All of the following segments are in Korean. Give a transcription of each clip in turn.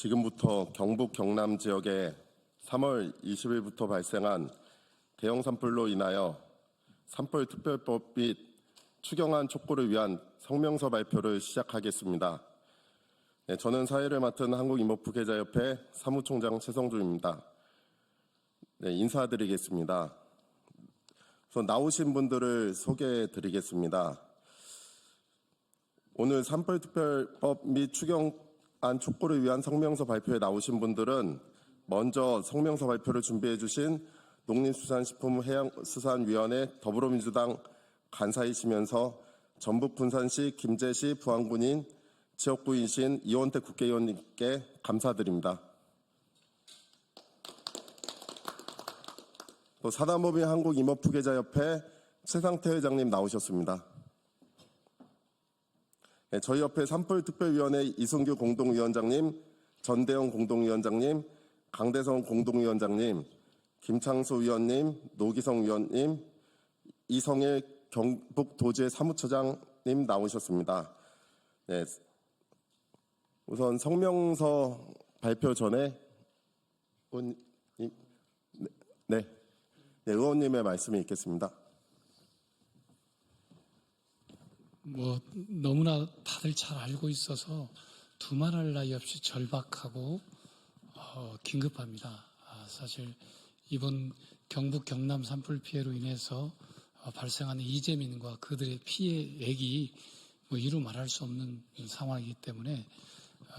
지금부터 경북 경남 지역에 3월 20일부터 발생한 대형 산불로 인하여 산불 특별법 및 추경안 촉구를 위한 성명서 발표를 시작하겠습니다. 네, 저는 사회를 맡은 한국임업부계좌협회 사무총장 최성주입니다. 네, 인사드리겠습니다. 우선 나오신 분들을 소개해드리겠습니다. 오늘 산불특별법 및 추경안 촉구를 위한 성명서 발표에 나오신 분들은 먼저 성명서 발표를 주신 농림수산식품해양수산위원회 더불어민주당 간사이시면서 전북 분산시 김제시 부안군인 지역구이신 이원택 국회의원님께 감사드립니다. 또 사단법인 한국임업부계좌협회 최상태 회장님 나오셨습니다. 네, 저희 협회 산불특별위원회 이승규 공동위원장님, 전대영 공동위원장님, 강대성 공동위원장님, 김창수 위원님, 노기성 위원님, 이성일 경북도지회 사무처장님 나오셨습니다. 네, 우선 성명서 발표 전에 의원님의 말씀이 있겠습니다. 너무나 다들 잘 알고 있어서 두말할 나위 없이 절박하고 긴급합니다. 사실 이번 경북 경남 산불 피해로 인해서 발생하는 이재민과 그들의 피해액이 이루 말할 수 없는 상황이기 때문에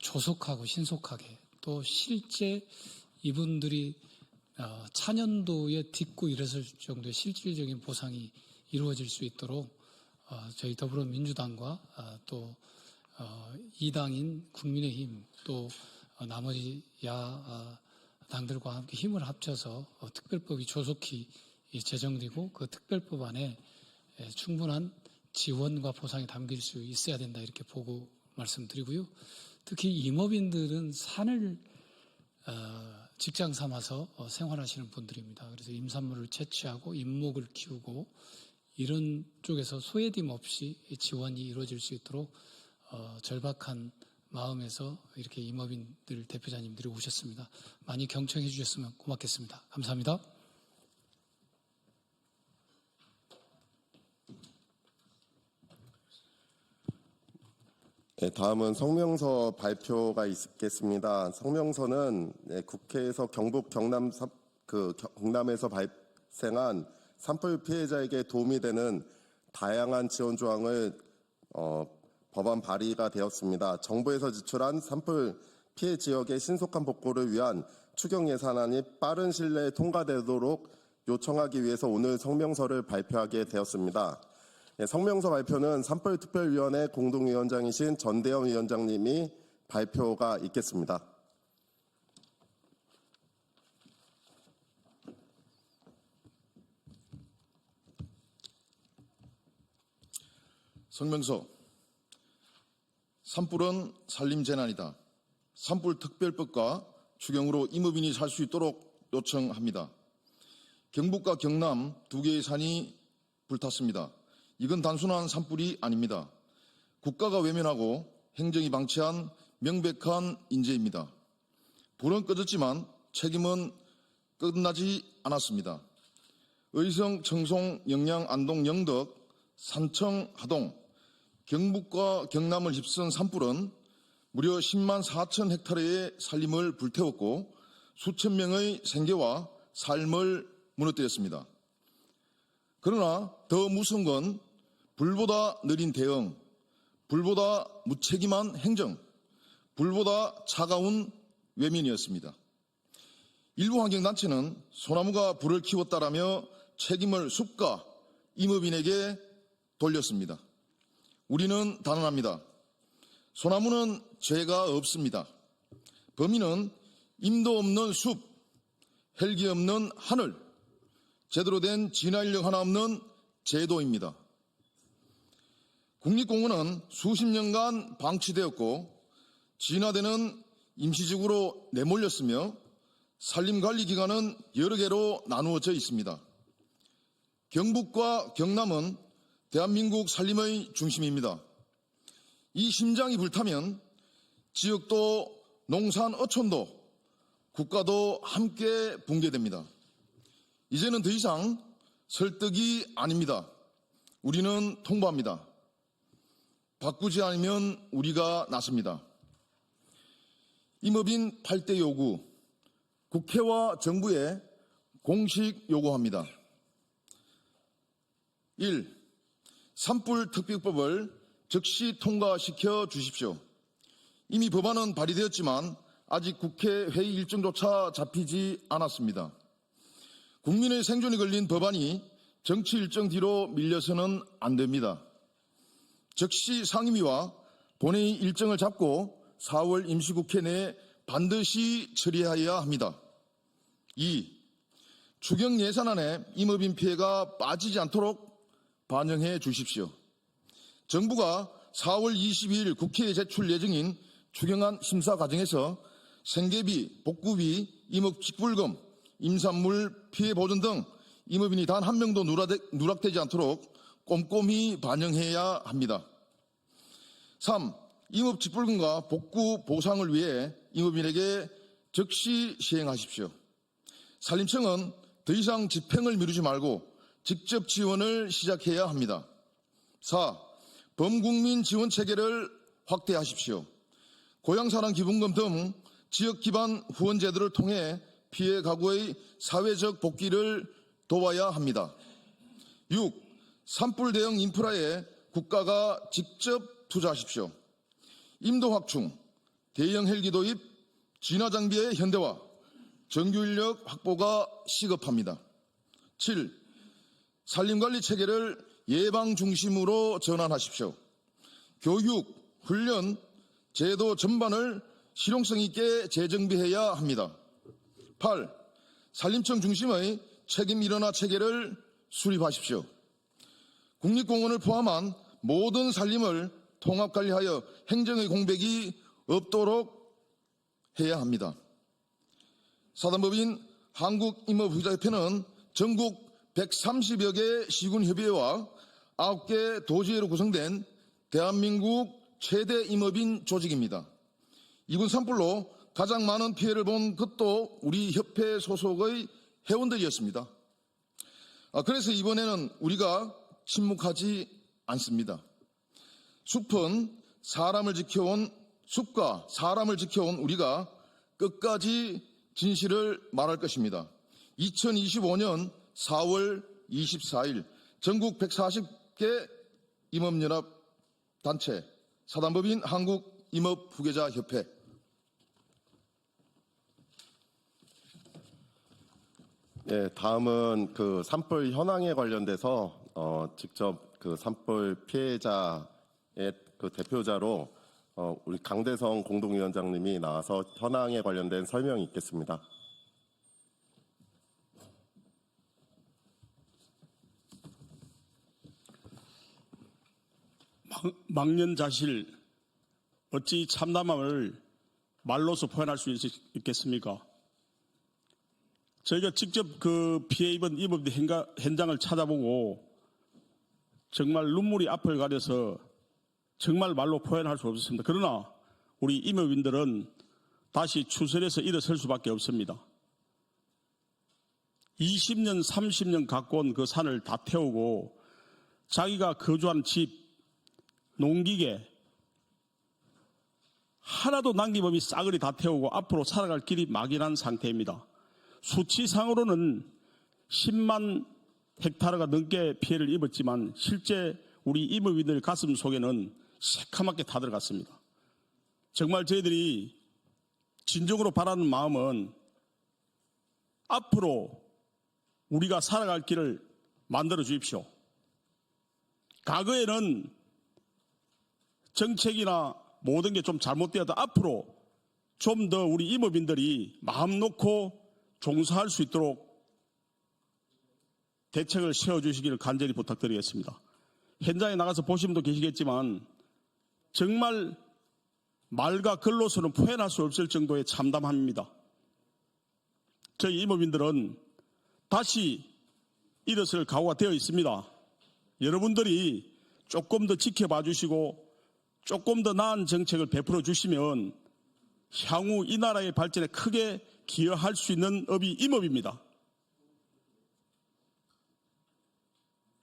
조속하고 신속하게 또 실제 이분들이 차년도에 딛고 일어설 정도의 실질적인 보상이 이루어질 수 있도록 저희 더불어민주당과 또 이당인 국민의힘 또 나머지 야당들과 함께 힘을 합쳐서 특별법이 조속히 제정되고 그 특별법 안에 충분한 지원과 보상이 담길 수 있어야 된다 이렇게 보고 말씀드리고요. 특히 임업인들은 산을 직장 삼아서 생활하시는 분들입니다. 그래서 임산물을 채취하고 임목을 키우고 이런 쪽에서 소외됨 없이 지원이 이루어질 수 있도록 절박한 마음에서 이렇게 임업인들 대표자님들이 오셨습니다. 많이 경청해 주셨으면 고맙겠습니다. 감사합니다. 네, 다음은 성명서 발표가 있겠습니다. 성명서는 국회에서 경북 경남에서 발생한 산불 피해자에게 도움이 되는 다양한 지원 조항을 법안 발의가 되었습니다. 정부에서 지출한 산불 피해 지역의 신속한 복구를 위한 추경 예산안이 빠른 시일 내에 통과되도록 요청하기 위해서 오늘 성명서를 발표하게 되었습니다. 성명서 발표는 산불특별위원회 공동위원장이신 전대영 위원장님이 발표가 있겠습니다. 성명서. 산불은 산림재난이다. 산불특별법과 추경으로 임업인이 살 수 있도록 요청합니다. 경북과 경남 두 개의 산이 불탔습니다. 이건 단순한 산불이 아닙니다. 국가가 외면하고 행정이 방치한 명백한 인재입니다. 불은 꺼졌지만 책임은 끝나지 않았습니다. 의성, 청송, 영양, 안동, 영덕, 산청, 하동, 경북과 경남을 휩쓴 산불은 무려 10만 4천 헥타르의 산림을 불태웠고 수천 명의 생계와 삶을 무너뜨렸습니다. 그러나 더 무서운 건 불보다 느린 대응, 불보다 무책임한 행정, 불보다 차가운 외면이었습니다. 일부 환경단체는 소나무가 불을 키웠다라며 책임을 숲과 임업인에게 돌렸습니다. 우리는 단언합니다. 소나무는 죄가 없습니다. 범인은 임도 없는 숲, 헬기 없는 하늘, 제대로 된 진화 인력 하나 없는 제도입니다. 국립공원은 수십 년간 방치되었고 진화대는 임시적으로 내몰렸으며 산림관리기관은 여러 개로 나누어져 있습니다. 경북과 경남은 대한민국 산림의 중심입니다. 이 심장이 불타면 지역도 농산 어촌도 국가도 함께 붕괴됩니다. 이제는 더 이상 설득이 아닙니다. 우리는 통보합니다. 바꾸지 않으면 우리가 나섭니다. 임업인 8대 요구, 국회와 정부에 공식 요구합니다. 1. 산불 특별법을 즉시 통과시켜 주십시오. 이미 법안은 발의되었지만 아직 국회 회의 일정조차 잡히지 않았습니다. 국민의 생존이 걸린 법안이 정치 일정 뒤로 밀려서는 안 됩니다. 즉시 상임위와 본회의 일정을 잡고 4월 임시국회 내에 반드시 처리해야 합니다. 2. 추경 예산안에 임업인 피해가 빠지지 않도록 반영해 주십시오. 정부가 4월 22일 국회에 제출 예정인 추경안 심사 과정에서 생계비, 복구비, 임업직불금, 임산물 피해 보전 등 임업인이 단 한 명도 누락되지 않도록 꼼꼼히 반영해야 합니다. 3. 임업직불금과 복구 보상을 위해 임업인에게 즉시 시행하십시오. 산림청은 더 이상 집행을 미루지 말고 직접 지원을 시작해야 합니다. 4. 범국민 지원 체계를 확대하십시오. 고향사랑 기부금 등 지역 기반 후원 제도를 통해 피해 가구의 사회적 복귀를 도와야 합니다. 6. 산불 대응 인프라에 국가가 직접 투자하십시오. 임도 확충, 대형 헬기 도입, 진화 장비의 현대화, 정규 인력 확보가 시급합니다. 7. 산림관리 체계를 예방 중심으로 전환하십시오. 교육, 훈련, 제도 전반을 실용성 있게 재정비해야 합니다. 8. 산림청 중심의 책임 일원화 체계를 수립하십시오. 국립공원을 포함한 모든 산림을 통합관리하여 행정의 공백이 없도록 해야 합니다. 사단법인 한국임업후자협회는 전국 130여 개 시군협의회와 9개 도지회로 구성된 대한민국 최대 임업인 조직입니다. 이군 산불로 가장 많은 피해를 본 것도 우리 협회 소속의 회원들이었습니다. 그래서 이번에는 우리가 침묵하지 않습니다. 숲과 사람을 지켜온 우리가 끝까지 진실을 말할 것입니다. 2025년 4월 24일 전국 140개 임업연합단체 사단법인 한국임업후계자협회. 예, 다음은 그 산불 현황에 관련돼서 직접 그 산불 피해자의 그 대표자로 우리 강대성 공동위원장님이 나와서 현황에 관련된 설명이 있겠습니다. 망년자실 어찌 참담함을 말로서 표현할 수 있겠습니까? 저희가 직접 그 피해 입은 임업인 현장을 찾아보고 정말 눈물이 앞을 가려서 정말 말로 표현할 수 없었습니다. 그러나 우리 임업인들은 다시 추설해서 일어설 수밖에 없습니다. 20년, 30년 갖고 온 그 산을 다 태우고 자기가 거주한 집, 농기계 하나도 남김없이 싸그리 다 태우고 앞으로 살아갈 길이 막연한 상태입니다. 수치상으로는 10만 헥타르가 넘게 피해를 입었지만 실제 우리 임업인들 가슴 속에는 새카맣게 타들어갔습니다. 정말 저희들이 진정으로 바라는 마음은 앞으로 우리가 살아갈 길을 만들어 주십시오. 과거에는 정책이나 모든 게 좀 잘못되어도 앞으로 좀 더 우리 임업인들이 마음 놓고 종사할 수 있도록 대책을 세워주시기를 간절히 부탁드리겠습니다. 현장에 나가서 보신 분도 계시겠지만 정말 말과 글로서는 표현할 수 없을 정도의 참담함입니다. 저희 임업인들은 다시 일어설 각오가 되어 있습니다. 여러분들이 조금 더 지켜봐 주시고 조금 더 나은 정책을 베풀어 주시면 향후 이 나라의 발전에 크게 기여할 수 있는 업이 임업입니다.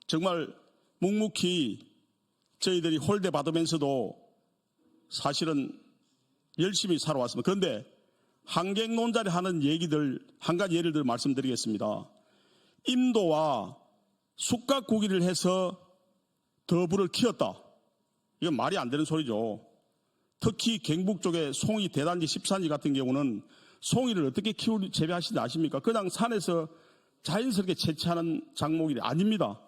정말 묵묵히 저희들이 홀대 받으면서도 사실은 열심히 살아왔습니다. 그런데 환경론자리 하는 얘기들 한 가지 예를 들어 말씀드리겠습니다. 임도와 숙각구기를 해서 더불을 키웠다. 이건 말이 안 되는 소리죠. 특히 경북 쪽에 송이 대단지 10산지 같은 경우는 송이를 어떻게 재배하시는지 아십니까? 그냥 산에서 자연스럽게 채취하는 작목이 아닙니다.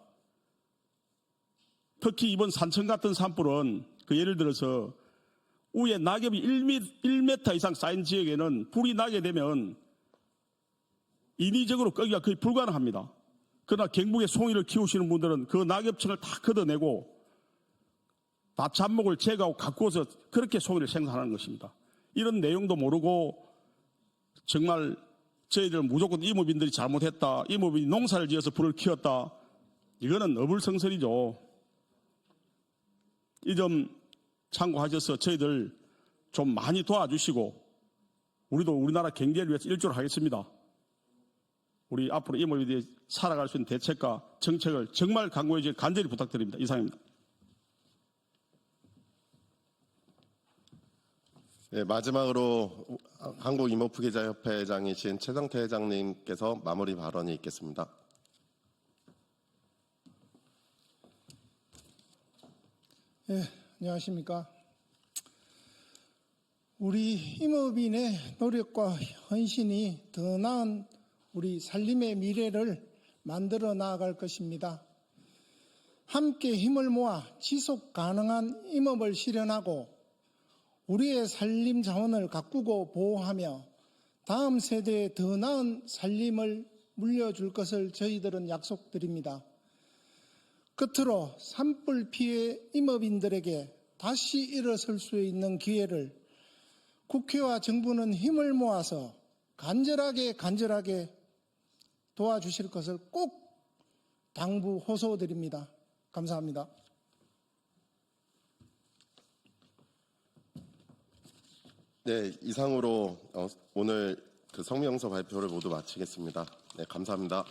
특히 이번 산천 같은 산불은 그 예를 들어서 위에 낙엽이 1m 이상 쌓인 지역에는 불이 나게 되면 인위적으로 끄기가 거의 불가능합니다. 그러나 경북에 송이를 키우시는 분들은 그 낙엽층을 다 걷어내고 다 잡목을 제거하고 가꾸어서 그렇게 송이를 생산하는 것입니다. 이런 내용도 모르고 정말 저희들 무조건 임업인들이 잘못했다. 임업인이 농사를 지어서 불을 키웠다. 이거는 어불성설이죠. 이 점 참고하셔서 저희들 좀 많이 도와주시고 우리도 우리나라 경제를 위해서 일조를 하겠습니다. 우리 앞으로 임업인들이 살아갈 수 있는 대책과 정책을 정말 강구해 주길 간절히 부탁드립니다. 이상입니다. 네, 마지막으로 한국임업부계자협회장이신 최성태 회장님께서 마무리 발언이 있겠습니다. 네, 안녕하십니까. 우리 임업인의 노력과 헌신이 더 나은 우리 살림의 미래를 만들어 나아갈 것입니다. 함께 힘을 모아 지속 가능한 임업을 실현하고 우리의 살림 자원을 가꾸고 보호하며 다음 세대에 더 나은 살림을 물려줄 것을 저희들은 약속드립니다. 끝으로 산불 피해 임업인들에게 다시 일어설 수 있는 기회를 국회와 정부는 힘을 모아서 간절하게 도와주실 것을 꼭 당부 호소드립니다. 감사합니다. 네, 이상으로 오늘 그 성명서 발표를 모두 마치겠습니다. 네, 감사합니다.